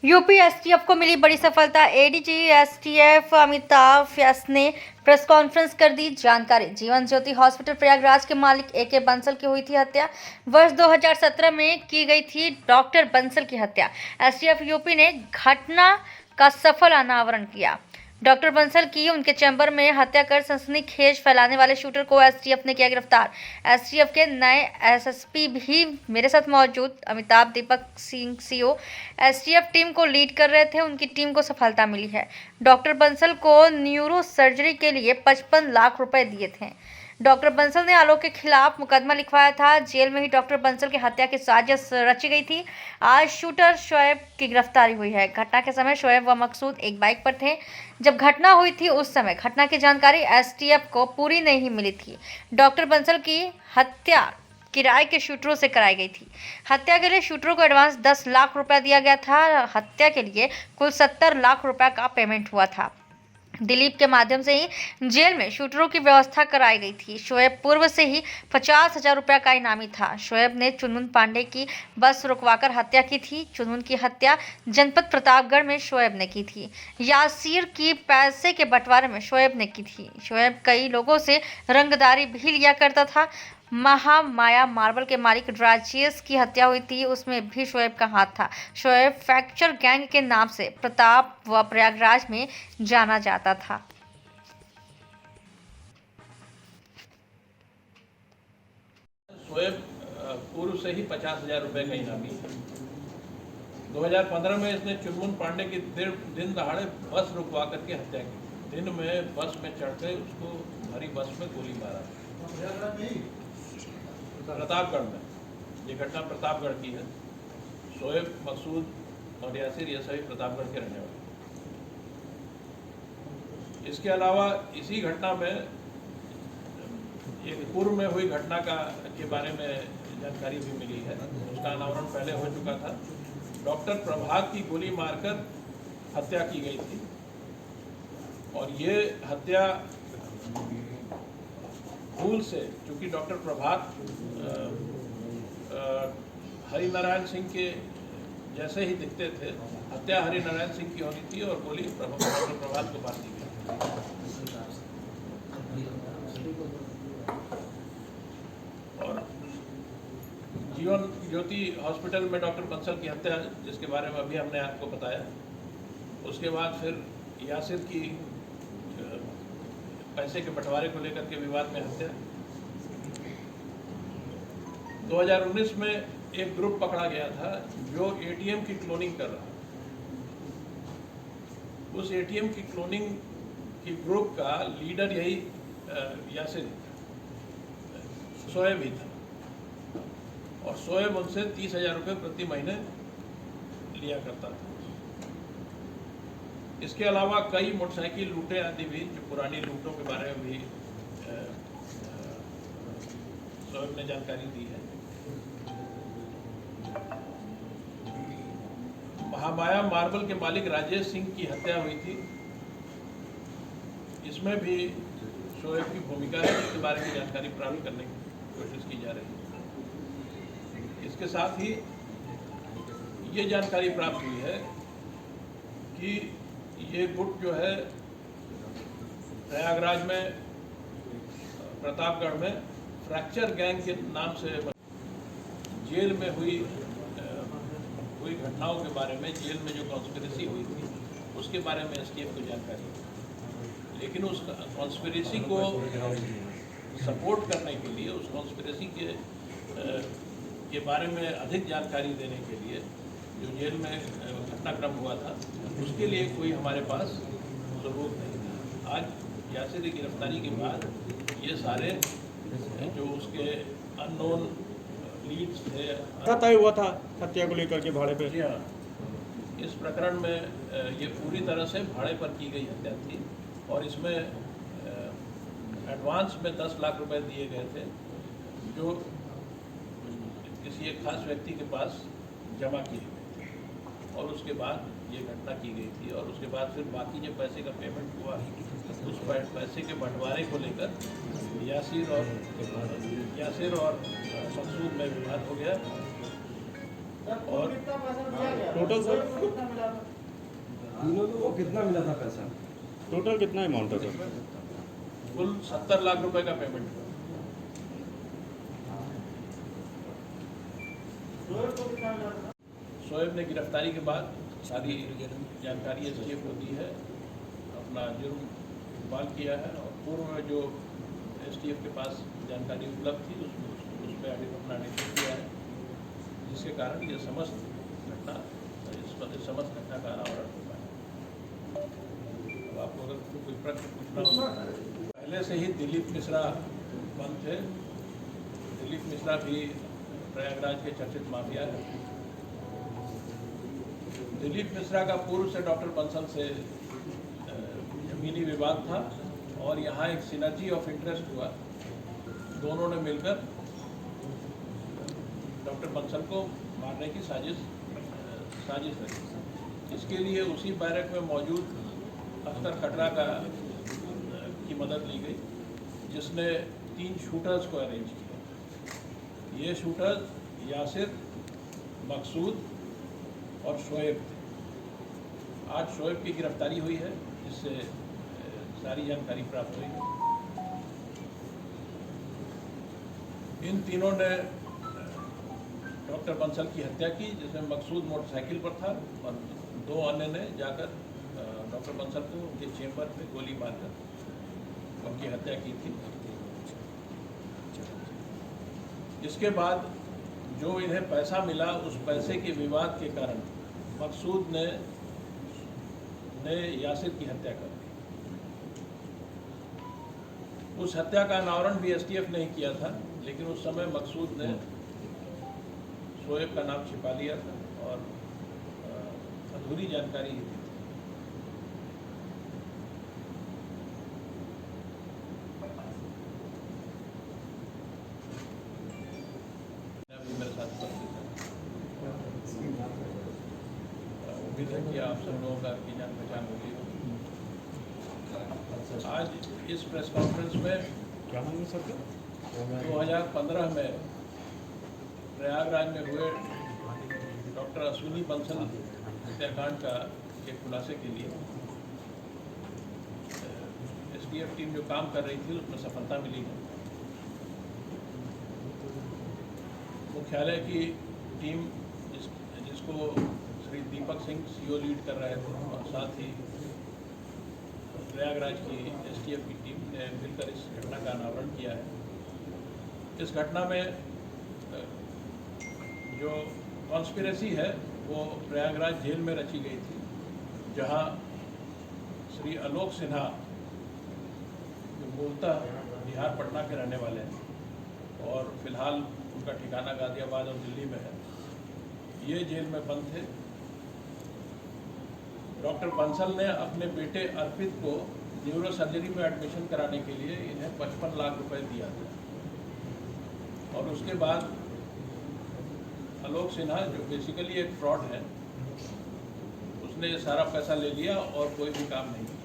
UP STF को मिली बड़ी सफलता। एडीजी एसटीएफ अमिताभ व्यास ने प्रेस कॉन्फ्रेंस कर दी जानकारी। जीवन ज्योति हॉस्पिटल प्रयागराज के मालिक एके बंसल की हुई थी हत्या। वर्ष 2017 में की गई थी डॉक्टर बंसल की हत्या। एसटीएफ यूपी ने घटना का सफल अनावरण किया। डॉक्टर बंसल की उनके चैम्बर में हत्या कर सनसनीखेज फैलाने वाले शूटर को एसटीएफ ने किया गिरफ्तार। एसटीएफ के नए एसएसपी भी मेरे साथ मौजूद Amitabh Deepak Singh CO STF team को लीड कर रहे थे। उनकी टीम को सफलता मिली है। डॉक्टर बंसल को न्यूरो सर्जरी के लिए 55 लाख रुपए दिए थे। डॉक्टर बंसल ने आलोक के खिलाफ मुकदमा लिखवाया था। जेल में ही डॉक्टर बंसल की हत्या की साजिश रची गई थी। आज शूटर शोएब की गिरफ्तारी हुई है। घटना के समय शोएब व मकसूद एक बाइक पर थे। जब घटना हुई थी उस समय घटना की जानकारी एसटीएफ को पूरी नहीं मिली थी। डॉक्टर बंसल की हत्या किराए के शूटरों से कराई गई थी। हत्या के लिए शूटरों को एडवांस 10 लाख रुपया दिया गया था। हत्या के लिए कुल 70 लाख रुपया का पेमेंट हुआ था। दिलीप के माध्यम से ही जेल में शूटरों की व्यवस्था कराई गई थी। शोएब पूर्व से ही 50,000 रुपया का इनामी था। शोएब ने चुनमुन पांडे की बस रुकवाकर हत्या की थी। चुनमुन की हत्या जनपद प्रतापगढ़ में शोएब ने की थी। यासिर की पैसे के बंटवारे में शोएब ने की थी। शोएब कई लोगों से रंगदारी भी लिया करता था। महामाया मार्बल के मालिक राजेश की हत्या हुई थी, उसमें भी शोएब का हाथ था। शोएब फ्रैक्चर गैंग के नाम से प्रताप व प्रयागराज में जाना जाता था। शोएब पूर्व से ही 50,000 रुपए का इनामी है। 2015 में इसने चुनमुन पांडे की दिन दहाड़े बस रुकवा करके हत्या की। दिन में बस में चढ़कर उसको भरी बस में गोली मारा प्रतापगढ़ में। ये घटना प्रतापगढ़ की है। शोएब, मकसूद और यासिर ये सभी प्रतापगढ़ के रहने वाले। इसके अलावा इसी घटना में एक पूर्व में हुई घटना के बारे में जानकारी भी मिली है। उसका अनावरण पहले हो चुका था। डॉक्टर प्रभात की गोली मारकर हत्या की गई थी और ये हत्या भूल से, चूंकि डॉक्टर प्रभात हरिनारायण सिंह के जैसे ही दिखते थे, हत्या हरिनारायण सिंह की होनी थी और गोली डॉक्टर प्रभात को मार दी गई। और जीवन ज्योति हॉस्पिटल में डॉक्टर बंसल की हत्या, जिसके बारे में अभी हमने आपको बताया, उसके बाद फिर यासिर की पैसे के बंटवारे को लेकर के विवाद में हत्या। 2019 में एक ग्रुप पकड़ा गया था जो एटीएम की क्लोनिंग कर रहा था। उस एटीएम की क्लोनिंग की ग्रुप का लीडर यही यासिर शोएब ही था और शोएब उनसे 30,000 रुपये प्रति महीने लिया करता था। इसके अलावा कई मोटरसाइकिल लूटें आदि भी, जो पुरानी लूटों के बारे में भी शोएब ने जानकारी दी है। महामाया मार्बल के मालिक राजेश सिंह की हत्या हुई थी। इसमें भी शोएब की भूमिका है, जिसके बारे में जानकारी प्राप्त करने की कोशिश की जा रही है। इसके साथ ही ये जानकारी प्राप्त हुई है कि ये गुट जो है प्रयागराज में, प्रतापगढ़ में फ्रैक्चर गैंग के नाम से जेल में हुई घटनाओं के बारे में, जेल में जो कॉन्स्पिरेसी हुई थी उसके बारे में एसटीएफ को जानकारी है। लेकिन उस कॉन्स्पिरेसी को सपोर्ट करने के लिए, उस कॉन्स्पिरेसी के बारे में अधिक जानकारी देने के लिए जो जेल में घटनाक्रम हुआ था, उसके लिए कोई हमारे पास सबूत नहीं था। आज यासिर की गिरफ्तारी के बाद ये सारे जो उसके अननोन लीड्स थे, तय हुआ था हत्या को लेकर के भाड़े पे। इस प्रकरण में ये पूरी तरह से भाड़े पर की गई हत्या थी और इसमें एडवांस में 10 लाख रुपए दिए गए थे, जो किसी एक खास व्यक्ति के पास जमा किए गए थे और उसके बाद ये घटना की गई थी। और उसके बाद फिर बाकी जो पैसे का पेमेंट हुआ, उस पैसे के बंटवारे को लेकर यासिर और मकसूद में विवाद हो गया और टोटल सर तीनों लोगों को कितना मिला था पैसा? टोटल कितना अमाउंट है सर? कुल 70 लाख रुपए का पेमेंट हुआ। शोएब ने गिरफ्तारी के बाद सारी जानकारी एसटीएफ को दी है, अपना जुर्म इकबाल किया है और पूर्व में जो एसटीएफ के पास जानकारी उपलब्ध थी उस पर अभी अपना निश्चित किया है, जिसके कारण ये समस्त घटना का अनावरण हो पाया। अब आपको अगर कोई प्रश्न पूछना हो, पहले से ही दिलीप मिश्रा बंद थे। दिलीप मिश्रा भी प्रयागराज के चर्चित माफिया है। दिलीप मिश्रा का पूर्व से डॉक्टर बंसल से जमीनी विवाद था और यहाँ एक सिनर्जी ऑफ इंटरेस्ट हुआ। दोनों ने मिलकर डॉक्टर बंसल को मारने की साजिश रची। इसके लिए उसी बैरक में मौजूद अख्तर खटरा की मदद ली गई, जिसने 3 शूटर्स को अरेंज किया। ये शूटर्स यासिर, मकसूद और शोएब थे। आज शोएब की गिरफ्तारी हुई है, जिससे सारी जानकारी प्राप्त हुई है। इन तीनों ने डॉक्टर बंसल की हत्या की, जिसमें मकसूद मोटरसाइकिल पर था और 2 अन्य ने जाकर डॉक्टर बंसल को उनके चेम्बर में गोली मारकर उनकी हत्या की थी। इसके बाद जो इन्हें पैसा मिला, उस पैसे के विवाद के कारण मकसूद ने यासिर की हत्या कर दी। उस हत्या का अनावरण भी एसटीएफ ने ही किया था, लेकिन उस समय मकसूद ने शोएब का नाम छिपा लिया था और अधूरी जानकारी ही दी थी। अभी मेरे साथ उपस्थित है। उम्मीद है कि आप सब लोगों का की जान पहचान होगी। आज इस प्रेस कॉन्फ्रेंस में क्या नाम है सर? 2015 में प्रयागराज में हुए डॉक्टर अश्विनी बंसल हत्याकांड के खुलासे के लिए एसटीएफ टीम जो काम कर रही थी उसमें सफलता मिली है। मुख्यालय की टीम जिसको श्री दीपक सिंह सीओ लीड कर रहे थे और साथ ही प्रयागराज की एसटीएफ की टीम ने मिलकर इस घटना का अनावरण किया है। इस घटना में जो कॉन्स्पिरेसी है वो प्रयागराज जेल में रची गई थी, जहां श्री आलोक सिन्हा, जो मूलतः बिहार पटना के रहने वाले हैं और फिलहाल उनका ठिकाना गाजियाबाद और दिल्ली में है, ये जेल में बंद थे। डॉक्टर बंसल ने अपने बेटे अर्पित को न्यूरो सर्जरी में एडमिशन कराने के लिए इन्हें 55 लाख रुपए दिया था और उसके बाद आलोक सिन्हा, जो बेसिकली एक फ्रॉड है, उसने सारा पैसा ले लिया और कोई भी काम नहीं किया।